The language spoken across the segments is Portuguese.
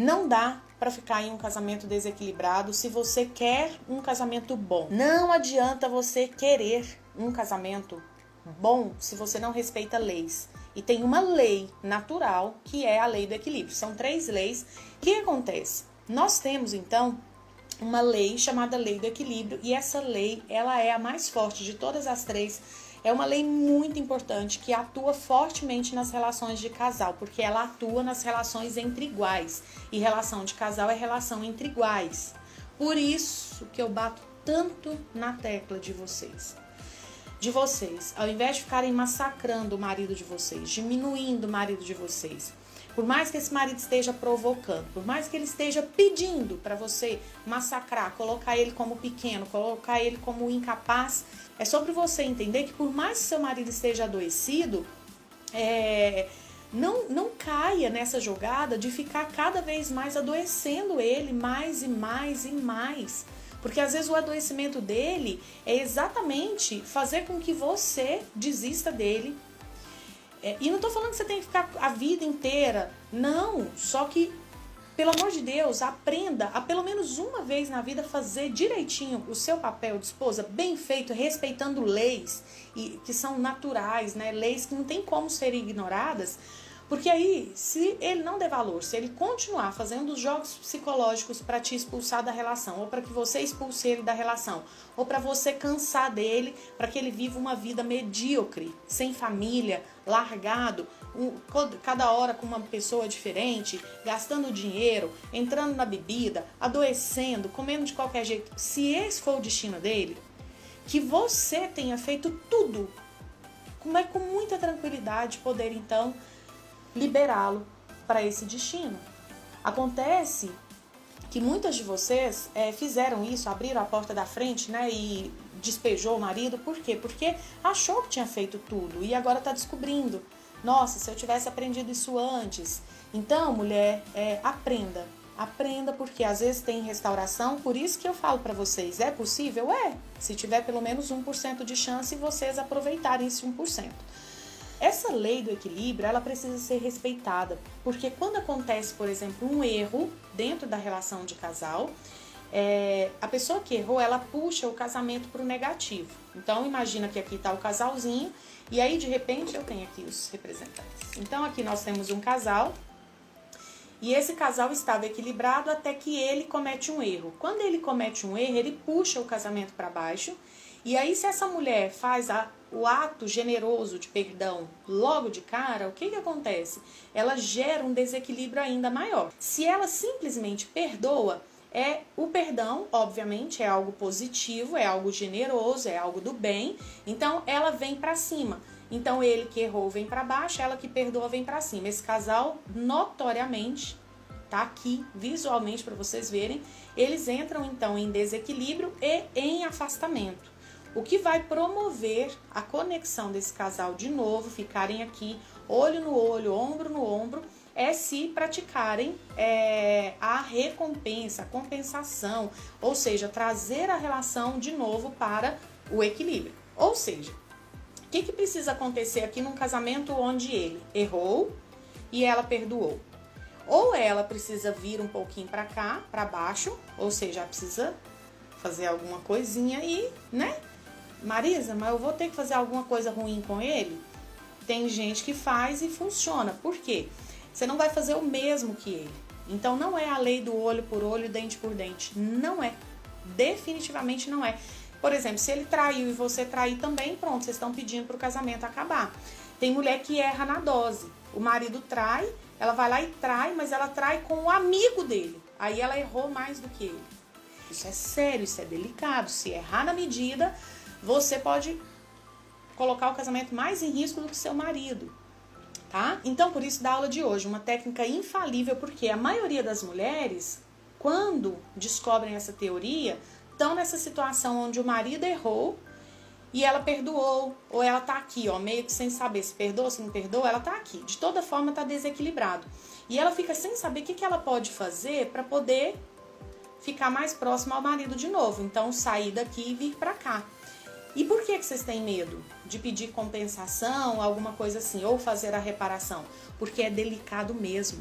Não dá para ficar em um casamento desequilibrado se você quer um casamento bom. Não adianta você querer um casamento bom se você não respeita leis. E tem uma lei natural que é a lei do equilíbrio. São 3 leis. O que acontece? Nós temos então uma lei chamada lei do equilíbrio e essa lei, ela é a mais forte de todas as 3. É uma lei muito importante que atua fortemente nas relações de casal, porque ela atua nas relações entre iguais. E relação de casal é relação entre iguais. Por isso que eu bato tanto na tecla de vocês. Ao invés de ficarem massacrando o marido de vocês, diminuindo o marido de vocês, por mais que esse marido esteja provocando, por mais que ele esteja pedindo para você massacrar, colocar ele como pequeno, colocar ele como incapaz, é sobre você entender que por mais que seu marido esteja adoecido, não caia nessa jogada de ficar cada vez mais adoecendo ele, mais e mais e mais. Porque às vezes o adoecimento dele é exatamente fazer com que você desista dele. E não tô falando que você tem que ficar a vida inteira, não, só que, pelo amor de Deus, aprenda a pelo menos uma vez na vida fazer direitinho o seu papel de esposa, bem feito, respeitando leis que são naturais, né? Leis que não tem como serem ignoradas, porque aí, se ele não der valor, se ele continuar fazendo os jogos psicológicos para te expulsar da relação, ou para que você expulse ele da relação, ou para você cansar dele, para que ele viva uma vida medíocre, sem família, largado, cada hora com uma pessoa diferente, gastando dinheiro, entrando na bebida, adoecendo, comendo de qualquer jeito. Se esse for o destino dele, que você tenha feito tudo, com muita tranquilidade poder então liberá-lo para esse destino. Acontece que muitas de vocês fizeram isso, abriram a porta da frente, né, e despejou o marido. Por quê? Porque achou que tinha feito tudo e agora está descobrindo. Nossa, se eu tivesse aprendido isso antes. Então, mulher, aprenda, porque às vezes tem restauração. Por isso que eu falo para vocês, é possível? Se tiver pelo menos 1% de chance, vocês aproveitarem esse 1%. Essa lei do equilíbrio, ela precisa ser respeitada, porque quando acontece, por exemplo, um erro dentro da relação de casal, a pessoa que errou, ela puxa o casamento para o negativo. Então, imagina que aqui está o casalzinho, e aí, de repente, eu tenho aqui os representantes. Então, aqui nós temos um casal, e esse casal estava equilibrado até que ele comete um erro. Quando ele comete um erro, ele puxa o casamento para baixo, e aí, se essa mulher faz o ato generoso de perdão logo de cara, o que acontece? Ela gera um desequilíbrio ainda maior. Se ela simplesmente perdoa, o perdão, obviamente, é algo positivo, é algo generoso, é algo do bem, então ela vem para cima. Então ele que errou vem para baixo, ela que perdoa vem para cima. Esse casal, notoriamente, tá aqui visualmente para vocês verem, eles entram então em desequilíbrio e em afastamento. O que vai promover a conexão desse casal de novo, ficarem aqui olho no olho, ombro no ombro, é se praticarem a recompensa, a compensação, ou seja, trazer a relação de novo para o equilíbrio. Ou seja, o que precisa acontecer aqui num casamento onde ele errou e ela perdoou? Ou ela precisa vir um pouquinho para cá, para baixo, ou seja, precisa fazer alguma coisinha aí, né? Marisa, mas eu vou ter que fazer alguma coisa ruim com ele? Tem gente que faz e funciona. Por quê? Você não vai fazer o mesmo que ele. Então não é a lei do olho por olho, dente por dente. Não é. Definitivamente não é. Por exemplo, se ele traiu e você trair também, pronto, vocês estão pedindo para o casamento acabar. Tem mulher que erra na dose. O marido trai, ela vai lá e trai, mas ela trai com o amigo dele. Aí ela errou mais do que ele. Isso é sério, isso é delicado. Se errar na medida, você pode colocar o casamento mais em risco do que seu marido, tá? Então, por isso, da aula de hoje, uma técnica infalível, porque a maioria das mulheres, quando descobrem essa teoria, estão nessa situação onde o marido errou e ela perdoou, ou ela tá aqui, ó, meio que sem saber se perdoa, se não perdoa, ela tá aqui. De toda forma, tá desequilibrado. E ela fica sem saber o que ela pode fazer para poder ficar mais próximo ao marido de novo. Então, sair daqui e vir para cá. E por que vocês têm medo de pedir compensação, alguma coisa assim, ou fazer a reparação? Porque é delicado mesmo.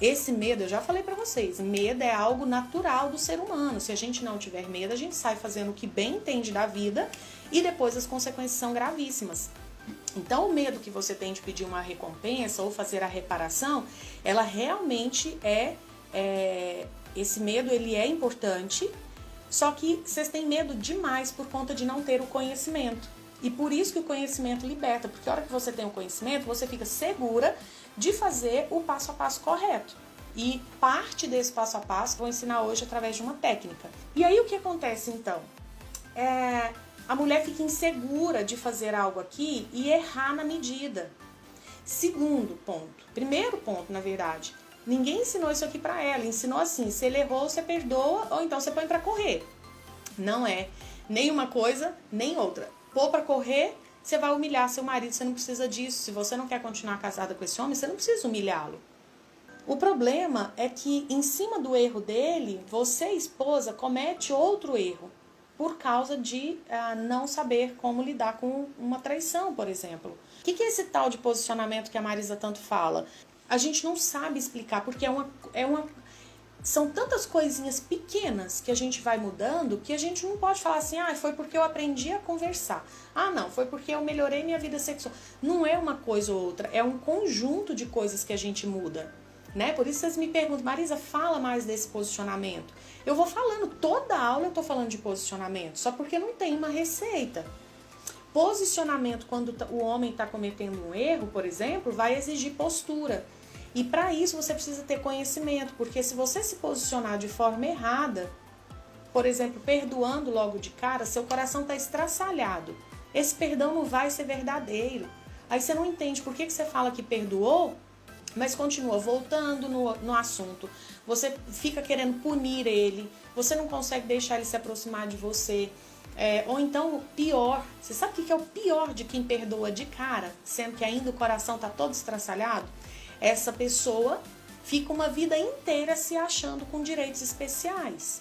Esse medo, eu já falei pra vocês, medo é algo natural do ser humano. Se a gente não tiver medo, a gente sai fazendo o que bem entende da vida e depois as consequências são gravíssimas. Então, o medo que você tem de pedir uma recompensa ou fazer a reparação, ela realmente esse medo, ele é importante, só que vocês têm medo demais por conta de não ter o conhecimento. E por isso que o conhecimento liberta, porque a hora que você tem o conhecimento, você fica segura de fazer o passo a passo correto. E parte desse passo a passo vou ensinar hoje através de uma técnica. E aí o que acontece então? A mulher fica insegura de fazer algo aqui e errar na medida. Segundo ponto, primeiro ponto na verdade, ninguém ensinou isso aqui pra ela, ensinou assim, se ele errou você perdoa ou então você põe pra correr. Não é nem uma coisa nem outra. Pôr pra correr, você vai humilhar seu marido, você não precisa disso. Se você não quer continuar casada com esse homem, você não precisa humilhá-lo. O problema é que, em cima do erro dele, você, esposa, comete outro erro. Por causa de não saber como lidar com uma traição, por exemplo. O que é esse tal de posicionamento que a Marisa tanto fala? A gente não sabe explicar, porque são tantas coisinhas pequenas que a gente vai mudando que a gente não pode falar assim, foi porque eu aprendi a conversar. Não, foi porque eu melhorei minha vida sexual. Não é uma coisa ou outra, é um conjunto de coisas que a gente muda, né? Por isso vocês me perguntam, Marisa, fala mais desse posicionamento. Eu vou falando, toda aula eu tô falando de posicionamento, só porque não tem uma receita. Posicionamento, quando o homem está cometendo um erro, por exemplo, vai exigir postura. E para isso você precisa ter conhecimento, porque se você se posicionar de forma errada, por exemplo, perdoando logo de cara, seu coração está estraçalhado. Esse perdão não vai ser verdadeiro. Aí você não entende por que você fala que perdoou, mas continua voltando no assunto. Você fica querendo punir ele, você não consegue deixar ele se aproximar de você. Ou então, o pior, você sabe o que é o pior de quem perdoa de cara, sendo que ainda o coração está todo estraçalhado? Essa pessoa fica uma vida inteira se achando com direitos especiais.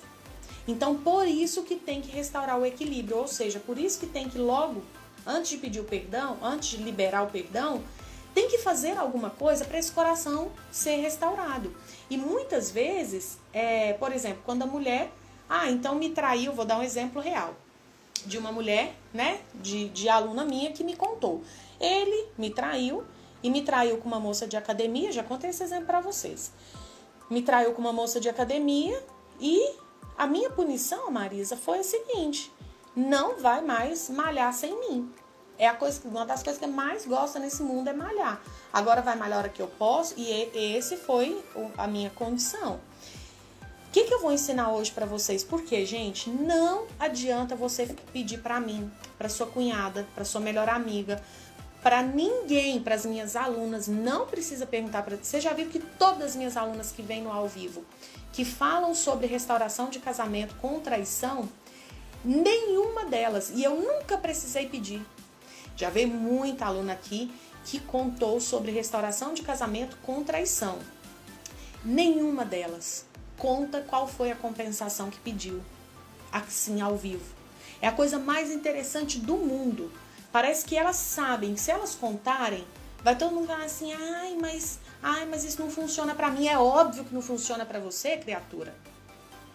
Então, por isso que tem que restaurar o equilíbrio, ou seja, por isso que tem que logo, antes de pedir o perdão, antes de liberar o perdão, tem que fazer alguma coisa para esse coração ser restaurado. E muitas vezes, por exemplo, quando a mulher, então me traiu, vou dar um exemplo real, de uma mulher, né, de aluna minha que me contou. Ele me traiu, e me traiu com uma moça de academia, já contei esse exemplo para vocês. Me traiu com uma moça de academia e a minha punição, Marisa, foi a seguinte: não vai mais malhar sem mim. Uma das coisas que eu mais gosto nesse mundo é malhar. Agora vai malhar a hora que eu posso e esse foi a minha condição. O que eu vou ensinar hoje para vocês? Porque, gente, não adianta você pedir para mim, para sua cunhada, para sua melhor amiga, para ninguém, para as minhas alunas, não precisa perguntar para... Você já viu que todas as minhas alunas que vêm no ao vivo, que falam sobre restauração de casamento com traição, nenhuma delas, e eu nunca precisei pedir. Já veio muita aluna aqui que contou sobre restauração de casamento com traição. Nenhuma delas conta qual foi a compensação que pediu, assim, ao vivo. É a coisa mais interessante do mundo. Parece que elas sabem, se elas contarem, vai todo mundo falar assim, mas isso não funciona pra mim. É óbvio que não funciona pra você, criatura.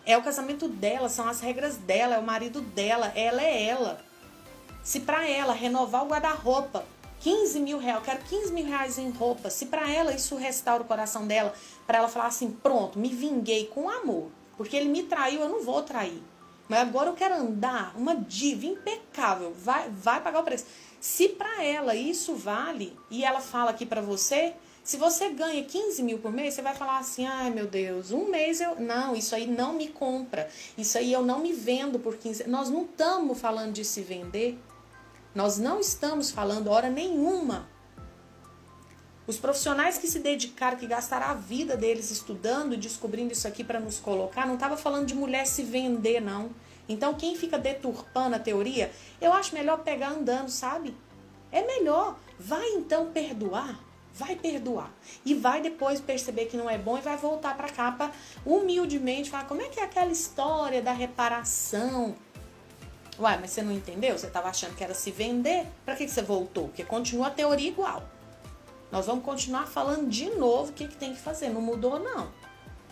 É o casamento dela, são as regras dela, é o marido dela, ela é ela. Se pra ela renovar o guarda-roupa, 15 mil reais, eu quero 15 mil reais em roupa, se pra ela isso restaura o coração dela, pra ela falar assim, pronto, me vinguei com amor, porque ele me traiu, eu não vou trair. Mas agora eu quero andar uma diva impecável, vai pagar o preço. Se pra ela isso vale, e ela fala aqui pra você, se você ganha 15 mil por mês, você vai falar assim, ai meu Deus, um mês não, isso aí não me compra, isso aí eu não me vendo por 15. Nós não estamos falando de se vender, nós não estamos falando hora nenhuma. Os profissionais que se dedicaram, que gastaram a vida deles estudando e descobrindo isso aqui para nos colocar, não estava falando de mulher se vender, não. Então, quem fica deturpando a teoria, eu acho melhor pegar andando, sabe? É melhor. Vai então perdoar. Vai perdoar. E vai depois perceber que não é bom e vai voltar para cá para humildemente falar, como é que é aquela história da reparação? Uai, mas você não entendeu? Você estava achando que era se vender? Para que você voltou? Porque continua a teoria igual. Nós vamos continuar falando de novo o que tem que fazer. Não mudou, não.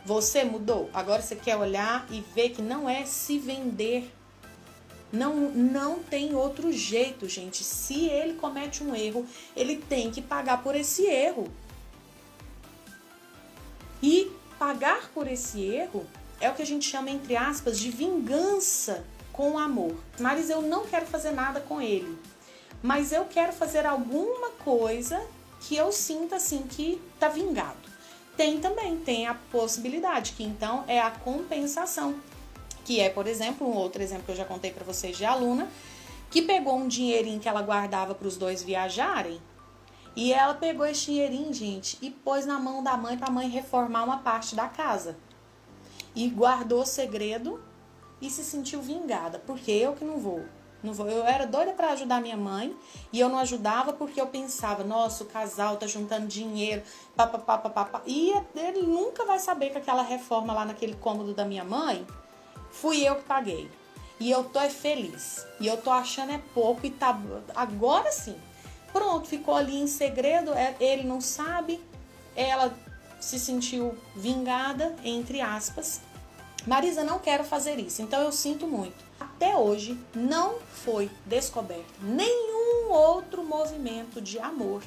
Você mudou. Agora você quer olhar e ver que não é se vender. Não tem outro jeito, gente. Se ele comete um erro, ele tem que pagar por esse erro. E pagar por esse erro é o que a gente chama, entre aspas, de vingança com amor. Mas eu não quero fazer nada com ele. Mas eu quero fazer alguma coisa que eu sinta assim que tá vingado. Tem a possibilidade, que então é a compensação. Que é, por exemplo, um outro exemplo que eu já contei para vocês de aluna, que pegou um dinheirinho que ela guardava para os dois viajarem, e ela pegou esse dinheirinho, gente, e pôs na mão da mãe para a mãe reformar uma parte da casa. E guardou o segredo e se sentiu vingada, porque eu que não vou. Eu era doida para ajudar minha mãe e eu não ajudava porque eu pensava, nossa, o casal tá juntando dinheiro, papapá. E ele nunca vai saber que aquela reforma lá naquele cômodo da minha mãe fui eu que paguei. E eu tô feliz. E eu tô achando é pouco e tá... Agora sim. Pronto, ficou ali em segredo. Ele não sabe. Ela se sentiu vingada, entre aspas. Marisa, não quero fazer isso. Então eu sinto muito. Até hoje não foi descoberto nenhum outro movimento de amor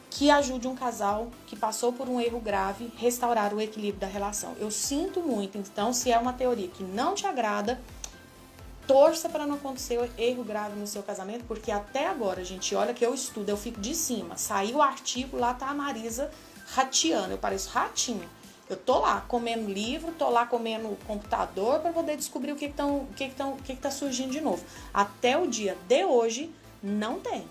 que ajude um casal que passou por um erro grave restaurar o equilíbrio da relação. Eu sinto muito. Então, se é uma teoria que não te agrada, torça para não acontecer erro grave no seu casamento, porque até agora, gente, olha que eu estudo, eu fico de cima. Saiu o artigo, lá tá a Marisa rateando, eu pareço ratinho. Eu tô lá comendo livro, tô lá comendo computador para poder descobrir o que tá surgindo de novo. Até o dia de hoje, não tem.